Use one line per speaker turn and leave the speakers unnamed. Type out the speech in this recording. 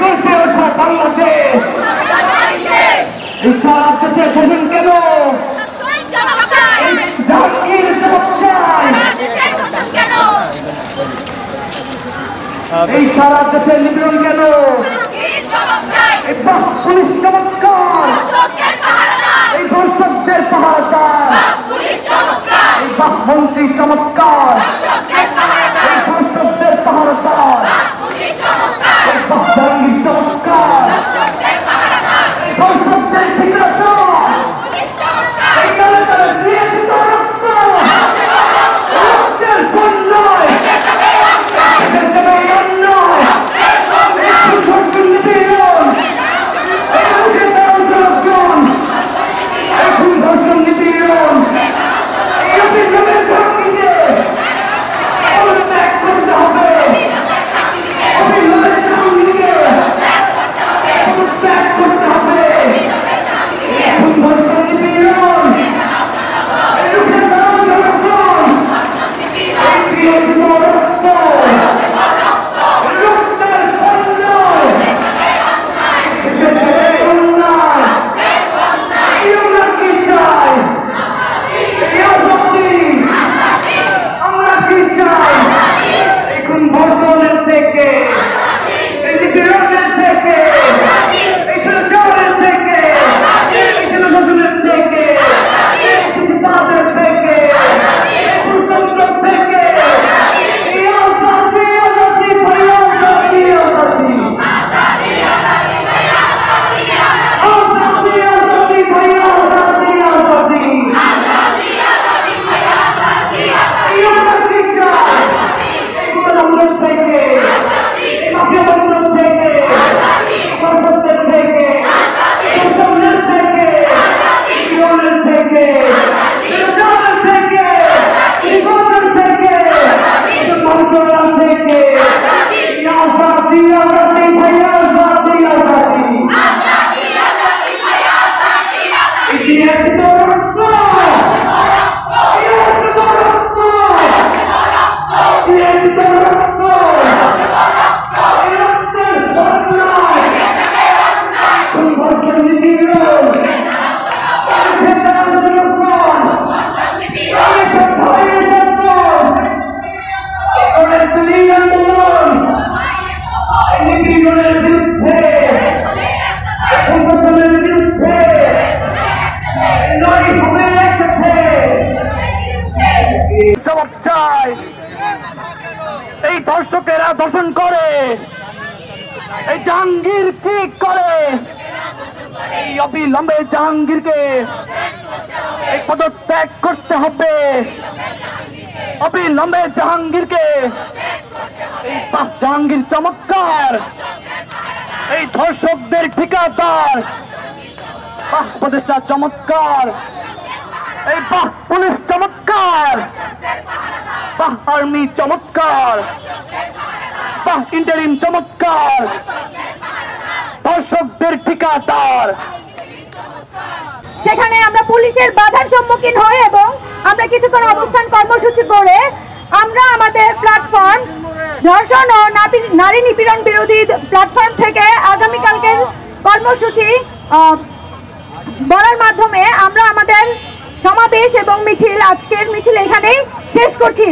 গর্বে ওঠা বাংলাদেশ। এই সারা দেশে শোষণ কেন? জাহাঙ্গীর জবাব চাই। এই সারা দেশে নিপীড়ন কেন? এই বাহ পুলিশ চমৎকার, এই দর্শকদের পাহারাদার, এই বাহ মন্ত্রী চমৎকার, এই দর্শকদের পাহারাদার, এই বাহ জাহাঙ্গীর চমৎকার, এই দর্শকদের ঠিকাদার, এই দলে দলে দিয়ে দিত রক্ত, রক্তের বন্যায় জবাব চাই। এই দর্শকেরা দর্শন করে, এই জাহাঙ্গীর কি করে? এই অবিলম্বে জাহাঙ্গীরকে এই পদত্যাগ করতে হবে। অবিলম্বে জাহাঙ্গীরকে, এই জাহাঙ্গীর চমৎকার, এই ধর্ষকদের ঠিকাদার, উপদেষ্টা চমৎকার, এই বাহ পুলিশ চমৎকার, বাহ আর্মি চমৎকার, বাহ ইন্টারিম চমৎকার, ধর্ষকদের ঠিকাদার।
সেখানে আমরা পুলিশের বাধার সম্মুখীন হই এবং আমরা কিছুক্ষণ অবস্থান কর্মসূচি করে আমরা আমাদের প্ল্যাটফর্ম ধর্ষণ ও নারী নিপীড়ন বিরোধী প্ল্যাটফর্ম থেকে আগামীকালকের কর্মসূচি বলার মাধ্যমে আমরা আমাদের সমাবেশ এবং মিছিল, আজকের মিছিল এখানেই শেষ করছি।